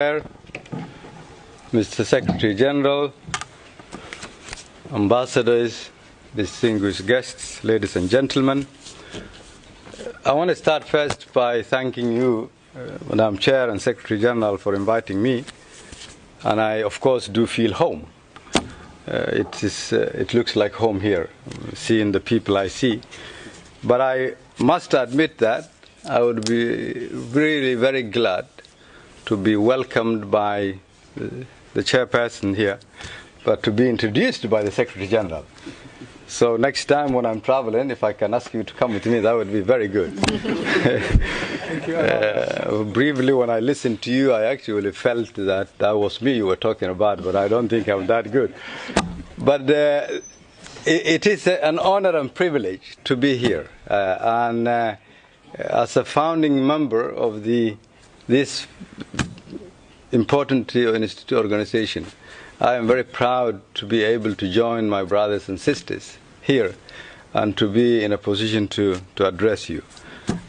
Chair, Mr. Secretary General, ambassadors, distinguished guests, ladies and gentlemen. I want to start first by thanking you, Madam Chair and Secretary General, for inviting me. And I, of course, do feel home. It looks like home here, seeing the people I see. But I must admit that I would be really very glad to be welcomed by the chairperson here, but to be introduced by the Secretary General. So next time when I'm traveling, if I can ask you to come with me, that would be very good. Briefly, when I listened to you, I actually felt that was me you were talking about, but I don't think I'm that good. But it is an honor and privilege to be here. As a founding member of this important organization, I am very proud to be able to join my brothers and sisters here and to be in a position to address you.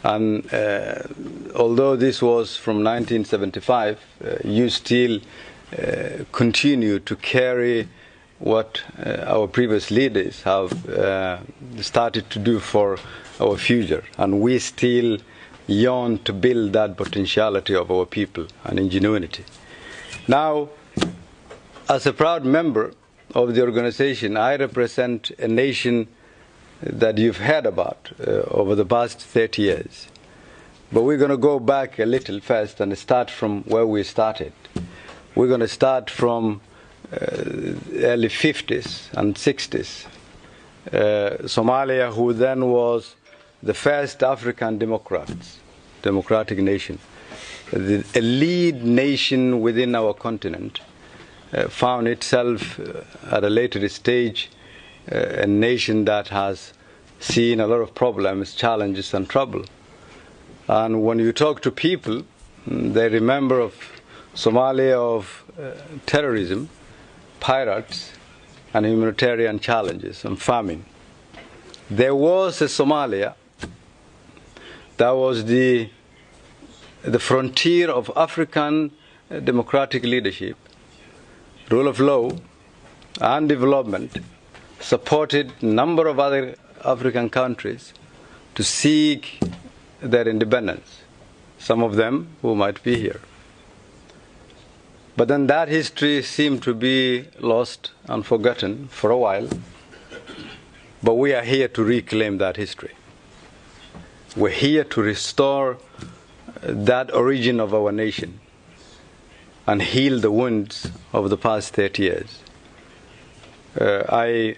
And although this was from 1975, you still continue to carry what our previous leaders have started to do for our future, and we still yearn to build that potentiality of our people and ingenuity. Now, as a proud member of the organization, I represent a nation that you've heard about over the past 30 years. But we're going to go back a little first and start from where we started. We're going to start from early 50s and 60s. Somalia, who then was the first African democratic nation, a lead nation within our continent, found itself at a later stage a nation that has seen a lot of problems, challenges, and trouble. And when you talk to people, they remember of Somalia of terrorism, pirates, and humanitarian challenges and famine. There was a Somalia that was the frontier of African democratic leadership, rule of law, and development, supported a number of other African countries to seek their independence, some of them who might be here. But then that history seemed to be lost and forgotten for a while, but we are here to reclaim that history. We're here to restore that origin of our nation and heal the wounds of the past 30 years. I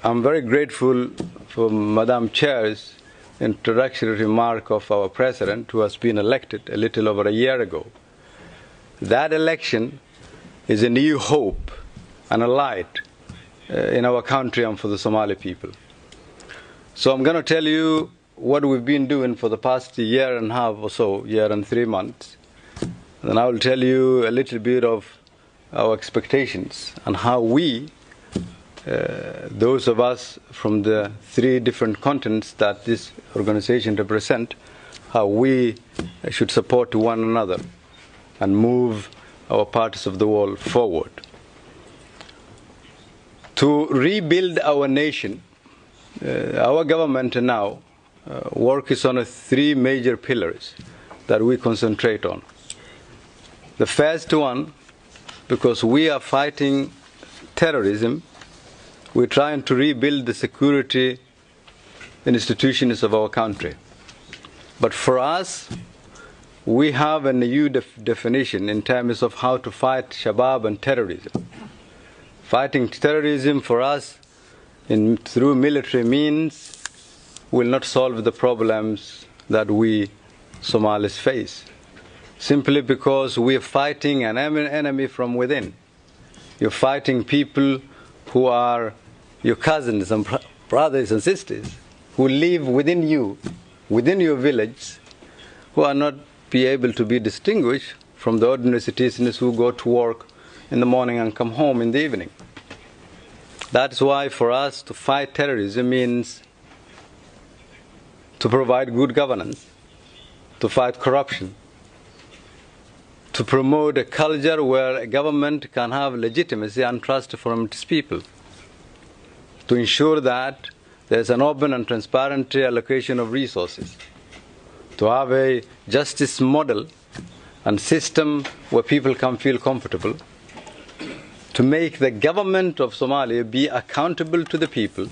am very grateful for Madam Chair's introductory remark of our President, who has been elected a little over a year ago. That election is a new hope and a light in our country and for the Somali people. So I'm going to tell you what we've been doing for the past year and a half or so, year and 3 months. And I will tell you a little bit of our expectations and how we, those of us from the 3 different continents that this organization represents, how we should support one another and move our parts of the world forward. To rebuild our nation, our government now works on 3 major pillars that we concentrate on. The first one, because we are fighting terrorism, we're trying to rebuild the security institutions of our country. But for us, we have a new definition in terms of how to fight Shabab and terrorism. Fighting terrorism for us through military means will not solve the problems that we Somalis face, simply because we are fighting an enemy from within. You're fighting people who are your cousins and brothers and sisters who live within you, within your village, who are not be able to be distinguished from the ordinary citizens who go to work in the morning and come home in the evening. That's why for us to fight terrorism means to provide good governance, to fight corruption, to promote a culture where a government can have legitimacy and trust from its people, to ensure that there's an open and transparent allocation of resources, to have a justice model and system where people can feel comfortable, to make the government of Somalia be accountable to the people,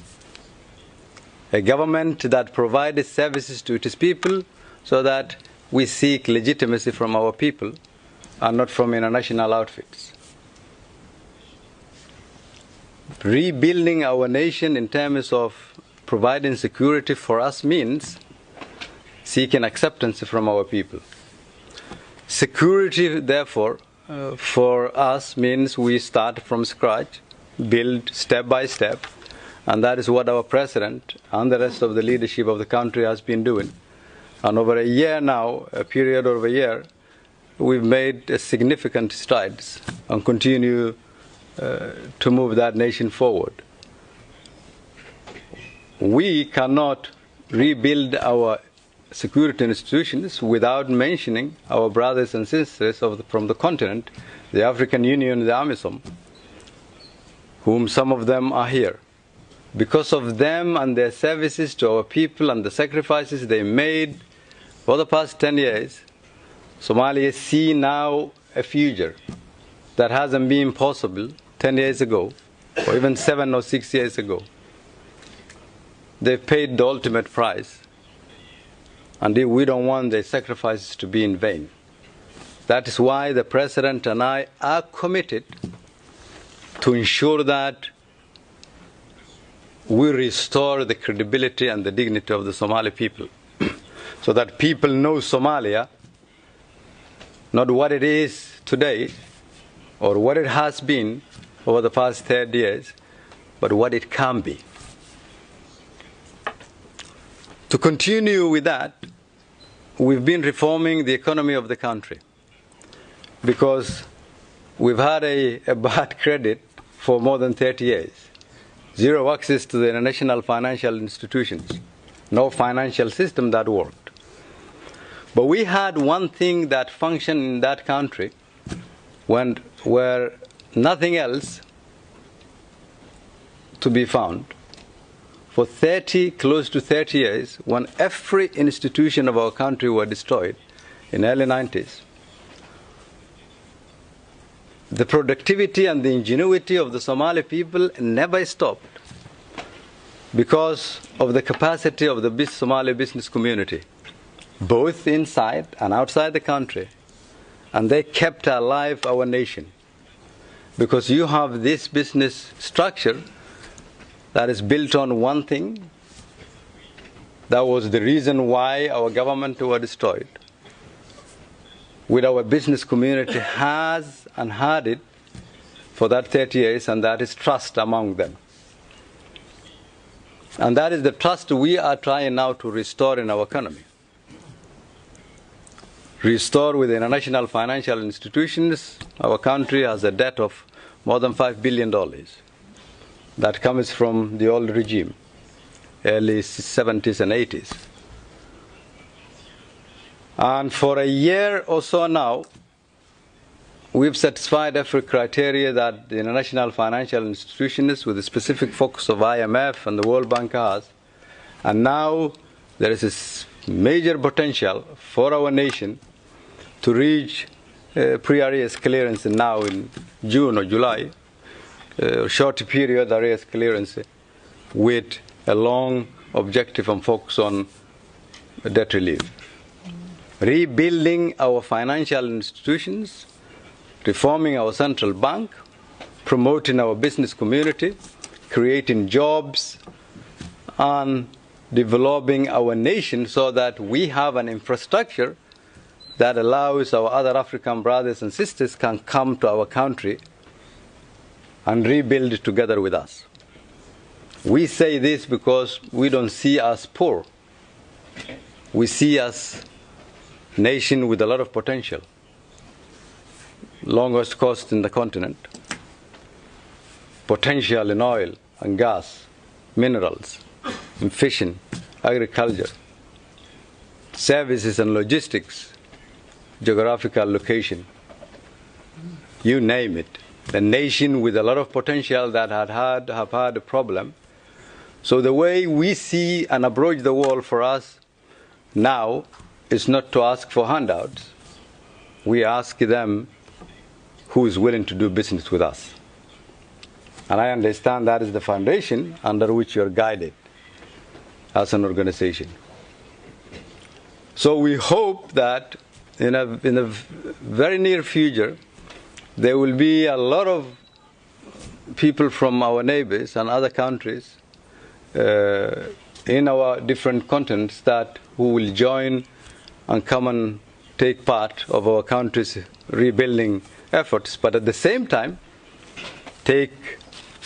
a government that provides services to its people so that we seek legitimacy from our people and not from international outfits. Rebuilding our nation in terms of providing security for us means seeking acceptance from our people. Security, therefore, for us means we start from scratch, build step by step, and that is what our president and the rest of the leadership of the country has been doing. And over a year now, a period of a year, we've made significant strides and continue to move that nation forward. We cannot rebuild our security institutions without mentioning our brothers and sisters from the continent, the African Union, the AMISOM, whom some of them are here. Because of them and their services to our people and the sacrifices they made for the past 10 years, Somalia see now a future that hasn't been possible 10 years ago, or even 7 or 6 years ago. They paid the ultimate price, and we don't want their sacrifices to be in vain. That is why the President and I are committed to ensure that we restore the credibility and the dignity of the Somali people, so that people know Somalia, not what it is today or what it has been over the past 30 years, but what it can be. To continue with that, we've been reforming the economy of the country because we've had a bad credit for more than 30 years. Zero access to the international financial institutions, no financial system that worked. But we had one thing that functioned in that country where nothing else to be found. For close to 30 years, when every institution of our country were destroyed in the early 90s, the productivity and the ingenuity of the Somali people never stopped because of the capacity of the Somali business community, both inside and outside the country. And they kept alive our nation. Because you have this business structure that is built on one thing. That was the reason why our government were destroyed. With our business community has and had it for that 30 years, and that is trust among them. And that is the trust we are trying now to restore in our economy. Restore with the international financial institutions. Our country has a debt of more than $5 billion. That comes from the old regime, early 70s and 80s. And for a year or so now, we've satisfied every criteria that the international financial institutions, with a specific focus of IMF and the World Bank, has. And now there is a major potential for our nation to reach pre-arrears clearance now in June or July, short period arrears clearance with a long objective and focus on debt relief. Rebuilding our financial institutions, reforming our central bank, promoting our business community, creating jobs, and developing our nation so that we have an infrastructure that allows our other African brothers and sisters can come to our country and rebuild it together with us. We say this because we don't see us poor. We see us a nation with a lot of potential. Longest coast in the continent, potential in oil and gas, minerals, in fishing, agriculture, services and logistics, geographical location, you name it. A nation with a lot of potential that have had a problem. So the way we see and approach the world for us now is not to ask for handouts. We ask them who is willing to do business with us. And I understand that is the foundation under which you are guided as an organization. So we hope that in a very near future, there will be a lot of people from our neighbors and other countries in our different continents who will join and come and take part of our country's rebuilding efforts, but at the same time take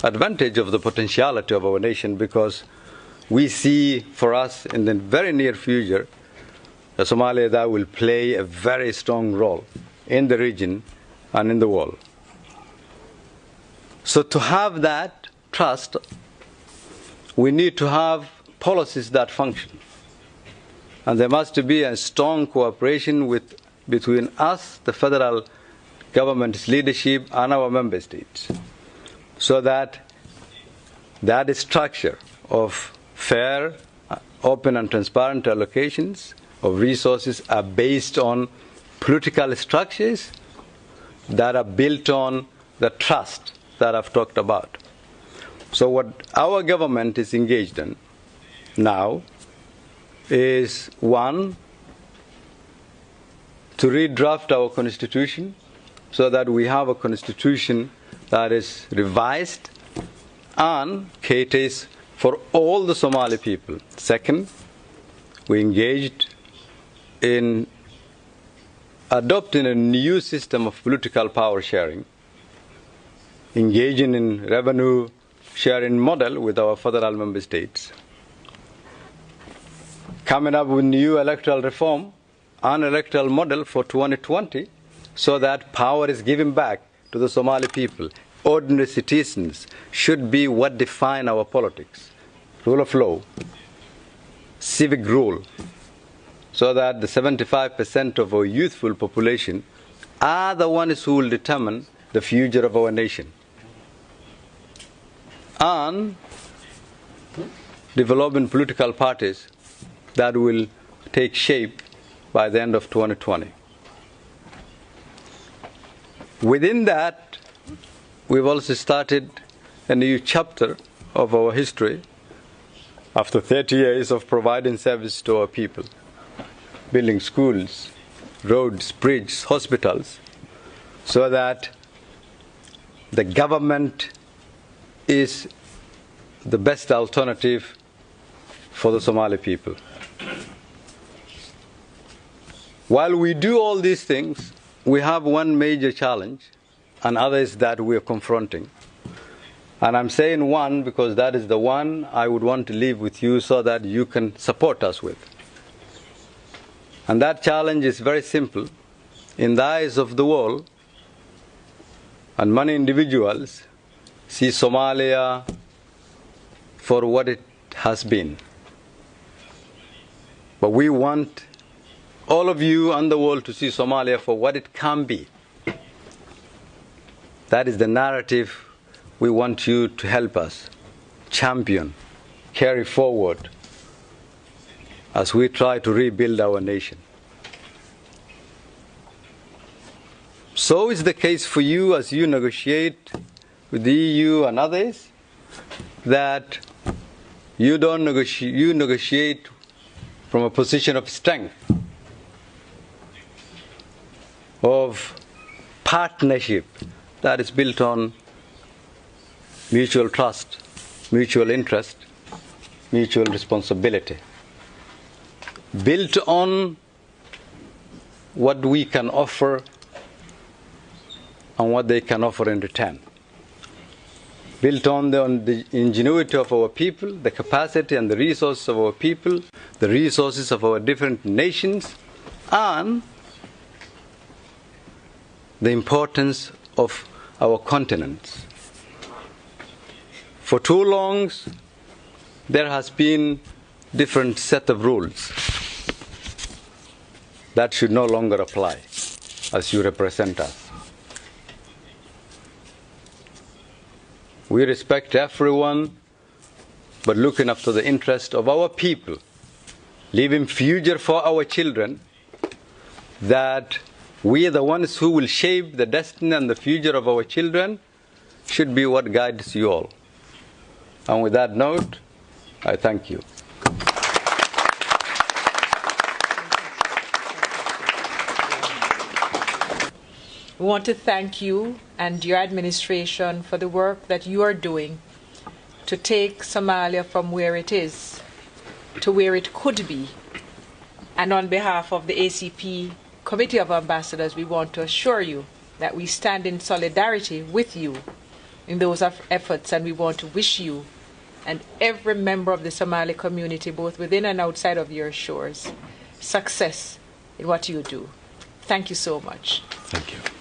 advantage of the potentiality of our nation, because we see for us in the very near future Somalia that will play a very strong role in the region and in the world. So to have that trust, we need to have policies that function. And there must be a strong cooperation between us, the federal government's leadership, and our member states, so that that structure of fair, open and transparent allocations of resources are based on political structures that are built on the trust that I've talked about. So what our government is engaged in now is, one, to redraft our constitution so that we have a constitution that is revised and caters for all the Somali people. Second, we engaged in adopting a new system of political power sharing, engaging in revenue sharing model with our federal member states, coming up with new electoral reform and electoral model for 2020 so that power is given back to the Somali people. Ordinary citizens should be what define our politics. Rule of law, civic rule, so that the 75% of our youthful population are the ones who will determine the future of our nation. And developing political parties that will take shape by the end of 2020. Within that, we've also started a new chapter of our history after 30 years of providing service to our people, building schools, roads, bridges, hospitals, so that the government is the best alternative for the Somali people. While we do all these things, we have one major challenge and others that we are confronting. And I'm saying one because that is the one I would want to leave with you so that you can support us with. And that challenge is very simple. In the eyes of the world, and many individuals see Somalia for what it has been. But we want all of you and the world to see Somalia for what it can be. That is the narrative we want you to help us champion, carry forward as we try to rebuild our nation. So is the case for you as you negotiate with the EU and others, that you negotiate from a position of strength, of partnership that is built on mutual trust, mutual interest, mutual responsibility, built on what we can offer and what they can offer in return, built on the ingenuity of our people, the capacity and the resources of our people, the resources of our different nations, and the importance of our continents. For too long, there has been different set of rules that should no longer apply as you represent us. We respect everyone, but looking after the interest of our people, leaving future for our children, that we are the ones who will shape the destiny and the future of our children, should be what guides you all. And with that note, I thank you. We want to thank you and your administration for the work that you are doing to take Somalia from where it is to where it could be. And on behalf of the ACP Committee of Ambassadors, we want to assure you that we stand in solidarity with you in those efforts, and we want to wish you and every member of the Somali community, both within and outside of your shores, success in what you do. Thank you so much. Thank you.